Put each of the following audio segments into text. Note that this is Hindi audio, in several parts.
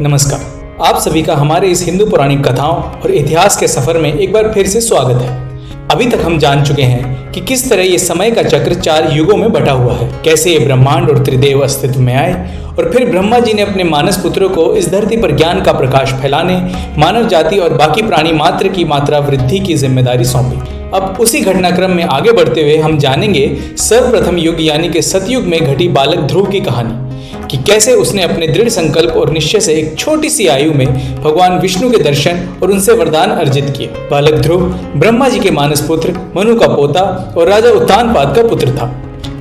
नमस्कार, आप सभी का हमारे इस हिंदू पौराणिक कथाओं और इतिहास के सफर में एक बार फिर से स्वागत है। अभी तक हम जान चुके हैं कि किस तरह ये समय का चक्र 4 युगों में बटा हुआ है, कैसे ये ब्रह्मांड और त्रिदेव अस्तित्व में आए और फिर ब्रह्मा जी ने अपने मानस पुत्रों को इस धरती पर ज्ञान का प्रकाश फैलाने, मानव जाति और बाकी प्राणी मात्र की मात्रा वृद्धि की जिम्मेदारी सौंपी। अब उसी घटनाक्रम में आगे बढ़ते हुए हम जानेंगे सर्वप्रथम युग यानी कि सतयुग में घटी बालक ध्रुव की कहानी कि कैसे उसने अपने दृढ़ संकल्प और निश्चय से एक छोटी सी आयु में भगवान विष्णु के दर्शन और उनसे वरदान अर्जित किया। बालक ध्रुव ब्रह्मा जी के मानस पुत्र, मनु का पोता और राजा उत्तानपाद का पुत्र था।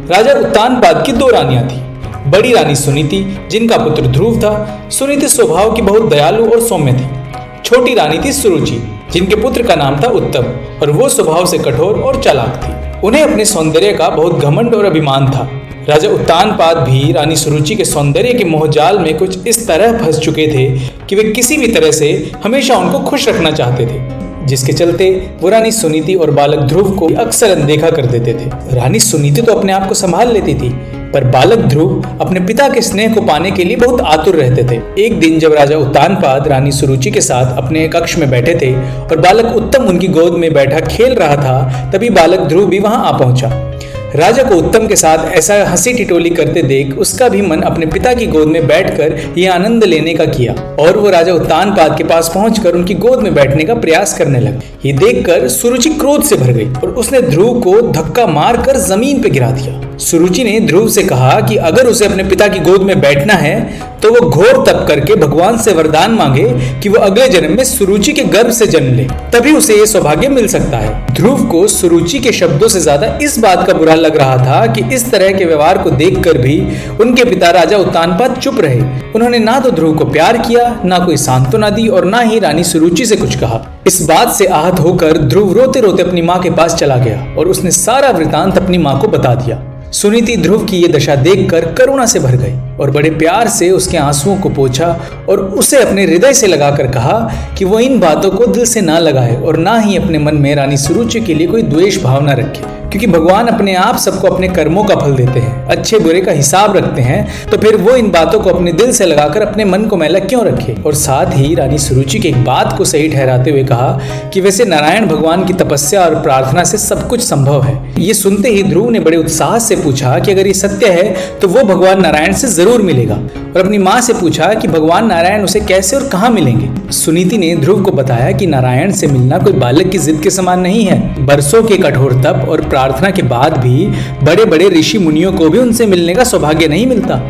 राजा उत्तानपाद की 2 रानियां थी। बड़ी रानी सुनीति, जिनका पुत्र ध्रुव था। सुनीति स्वभाव की बहुत दयालु और सौम्य थी। छोटी रानी थी सुरुचि, जिनके पुत्र का नाम था उत्तम और वो स्वभाव से कठोर और चालाक थी। उन्हें अपने सौंदर्य का बहुत घमंड और अभिमान था। राजा उत्तानपाद भी रानी सुरुचि के सौंदर्य के मोहजाल में कुछ इस तरह फंस चुके थे कि वे किसी भी तरह से हमेशा उनको खुश रखना चाहते थे, जिसके चलते वो रानी सुनीति और बालक ध्रुव को अक्सर अनदेखा कर देते थे। रानी सुनीति तो अपने आप को संभाल लेती थी, पर बालक ध्रुव अपने पिता के स्नेह को पाने के लिए बहुत आतुर रहते थे। एक दिन जब राजा उत्तानपाद रानी सुरुचि के साथ अपने कक्ष में बैठे थे और बालक उत्तम उनकी गोद में बैठा खेल रहा था, तभी बालक ध्रुव भी वहां आ पहुंचा। राजा को उत्तम के साथ ऐसा हंसी टिटोली करते देख उसका भी मन अपने पिता की गोद में बैठकर ये आनंद लेने का किया और वो राजा उत्तानपाद के पास पहुंचकर उनकी गोद में बैठने का प्रयास करने लगा। ये देखकर सुरुचि क्रोध से भर गई और उसने ध्रुव को धक्का मारकर जमीन पर गिरा दिया। सुरुचि ने ध्रुव से कहा कि अगर उसे अपने पिता की गोद में बैठना है तो वो घोर तप करके भगवान से वरदान मांगे कि वो अगले जन्म में सुरुचि के गर्भ से जन्म ले, तभी उसे ये सौभाग्य मिल सकता है। ध्रुव को सुरुचि के शब्दों से ज्यादा इस बात का बुरा लग रहा था कि इस तरह के व्यवहार को देखकर भी उनके पिता राजा उत्तानपाद चुप रहे। उन्होंने ना तो ध्रुव को प्यार किया, ना कोई सांत्वना दी और ना ही रानी सुरुचि से कुछ कहा। इस बात से आहत होकर ध्रुव रोते रोते अपनी माँ के पास चला गया और उसने सारा वृतांत अपनी माँ को बता दिया। सुनीति ध्रुव की ये दशा देखकर करुणा से भर गई और बड़े प्यार से उसके आंसुओं को पोंछा और उसे अपने हृदय से लगाकर कहा कि वो इन बातों को दिल से ना लगाए और ना ही अपने मन में रानी सुरुचि के लिए कोई द्वेष भावना रखे, क्योंकि भगवान अपने आप सबको अपने कर्मों का फल देते हैं, अच्छे बुरे का हिसाब रखते हैं, तो फिर वो इन बातों को अपने दिल से लगाकर अपने मन को मैला क्यों रखे। और साथ ही रानी सुरुचि की एक बात को सही ठहराते हुए कहा कि वैसे नारायण भगवान की तपस्या और प्रार्थना से सब कुछ संभव है। ये सुनते ही ध्रुव ने बड़े उत्साह से पूछा कि अगर ये सत्य है तो वो भगवान नारायण से जरूर मिलेगा और अपनी माँ से पूछा कि भगवान नारायण उसे कैसे और कहाँ मिलेंगे। सुनीति ने ध्रुव को बताया कि नारायण से मिलना कोई बालक की जिद के समान नहीं है। बरसों के कठोर तप और प्रार्थना के बाद भी बड़े बड़े ऋषि मुनियों को भी उनसे मिलने का सौभाग्य नहीं मिलता।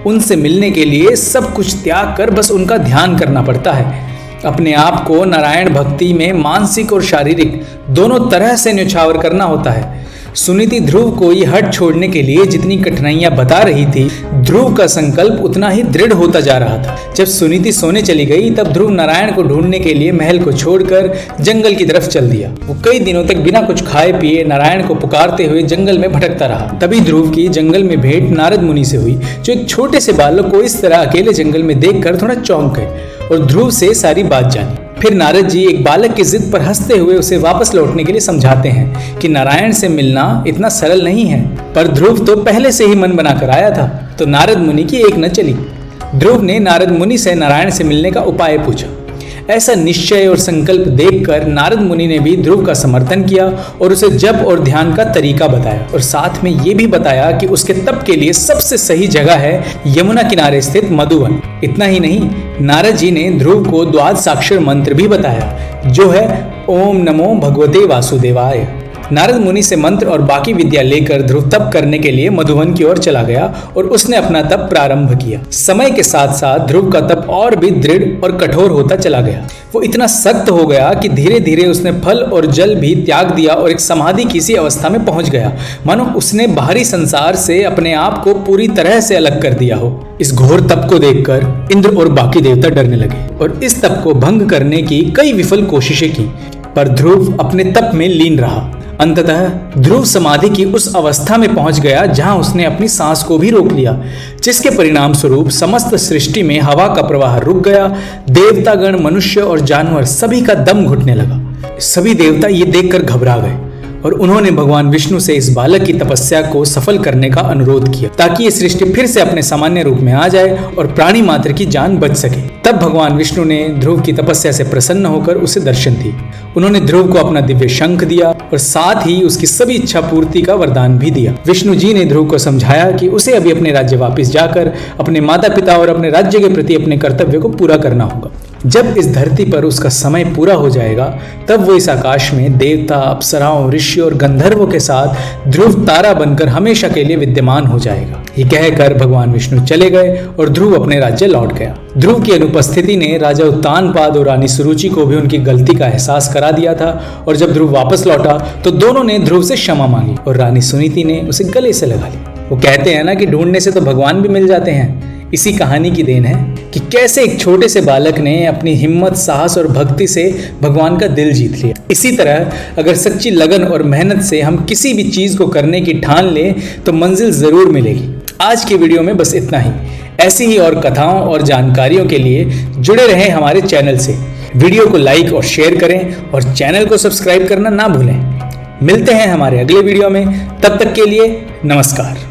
उनसे मिलने के लिए सब कुछ त्याग कर बस उनका ध्यान करना पड़ता है। अपने आप को नारायण भक्ति में मानसिक और शारीरिक दोनों तरह से न्यौछावर करना होता है। सुनीति ध्रुव को ये हट छोड़ने के लिए जितनी कठिनाइयां बता रही थी, ध्रुव का संकल्प उतना ही दृढ़ होता जा रहा था। जब सुनीति सोने चली गई तब ध्रुव नारायण को ढूंढने के लिए महल को छोड़कर जंगल की तरफ चल दिया। वो कई दिनों तक बिना कुछ खाए पिए नारायण को पुकारते हुए जंगल में भटकता रहा। तभी ध्रुव की जंगल में भेंट नारद मुनि से हुई, जो एक छोटे से बालक को इस तरह अकेले जंगल में देखकर थोड़ा चौंक गए और ध्रुव से सारी बात जानी। फिर नारद जी एक बालक की जिद पर हंसते हुए उसे वापस लौटने के लिए समझाते हैं कि नारायण से मिलना इतना सरल नहीं है, पर ध्रुव तो पहले से ही मन बनाकर आया था। तो नारद मुनि की एक न चली। ध्रुव ने नारद मुनि से नारायण से मिलने का उपाय पूछा। ऐसा निश्चय और संकल्प देखकर नारद मुनि ने भी ध्रुव का समर्थन किया और उसे जप और ध्यान का तरीका बताया और साथ में ये भी बताया कि उसके तप के लिए सबसे सही जगह है यमुना किनारे स्थित मधुवन। इतना ही नहीं, नारद जी ने ध्रुव को द्वादशाक्षर मंत्र भी बताया, जो है ओम नमो भगवते वासुदेवाय। नारद मुनि से मंत्र और बाकी विद्या लेकर ध्रुव तप करने के लिए मधुवन की ओर चला गया और उसने अपना तप प्रारंभ किया। समय के साथ साथ ध्रुव का तप और भी दृढ़ और कठोर होता चला गया। वो इतना सख्त हो गया कि धीरे धीरे उसने फल और जल भी त्याग दिया और एक समाधि की सी अवस्था में पहुंच गया, मानो उसने बाहरी संसार से अपने आप को पूरी तरह से अलग कर दिया हो। इस घोर तप को देखकर इंद्र और बाकी देवता डरने लगे और इस तप को भंग करने की कई विफल कोशिशें की, पर ध्रुव अपने तप में लीन रहा। अंततः ध्रुव समाधि की उस अवस्था में पहुंच गया जहां उसने अपनी सांस को भी रोक लिया, जिसके परिणाम स्वरूप समस्त सृष्टि में हवा का प्रवाह रुक गया। देवतागण, मनुष्य और जानवर सभी का दम घुटने लगा। सभी देवता ये देखकर घबरा गए और उन्होंने भगवान विष्णु से इस बालक की तपस्या को सफल करने का अनुरोध किया ताकि ये सृष्टि फिर से अपने सामान्य रूप में आ जाए और प्राणी मात्र की जान बच सके। तब भगवान विष्णु ने ध्रुव की तपस्या से प्रसन्न होकर उसे दर्शन दी। उन्होंने ध्रुव को अपना दिव्य शंख दिया और साथ ही उसकी सभी इच्छा पूर्ति का वरदान भी दिया। विष्णु जी ने ध्रुव को समझाया कि उसे अभी अपने राज्य वापस जाकर अपने माता पिता और अपने राज्य के प्रति अपने कर्तव्य को पूरा करना होगा। जब इस धरती पर उसका समय पूरा हो जाएगा तब वो इस आकाश में देवता, अप्सराओं, ऋषि और गंधर्वों के साथ ध्रुव तारा बनकर हमेशा के लिए विद्यमान हो जाएगा। ये कहकर भगवान विष्णु चले गए और ध्रुव अपने राज्य लौट गया। ध्रुव की अनुपस्थिति ने राजा उत्तानपाद और रानी सुरुचि को भी उनकी गलती का एहसास करा दिया था और जब ध्रुव वापस लौटा तो दोनों ने ध्रुव से क्षमा मांगी और रानी सुनीति ने उसे गले से लगा ली। वो कहते हैं ना कि ढूंढने से तो भगवान भी मिल जाते हैं। इसी कहानी की देन है कि कैसे एक छोटे से बालक ने अपनी हिम्मत, साहस और भक्ति से भगवान का दिल जीत लिया। इसी तरह अगर सच्ची लगन और मेहनत से हम किसी भी चीज को करने की ठान लें तो मंजिल जरूर मिलेगी। आज की वीडियो में बस इतना ही। ऐसी ही और कथाओं और जानकारियों के लिए जुड़े रहें हमारे चैनल से। वीडियो को लाइक और शेयर करें और चैनल को सब्सक्राइब करना ना भूलें। मिलते हैं हमारे अगले वीडियो में, तब तक के लिए नमस्कार।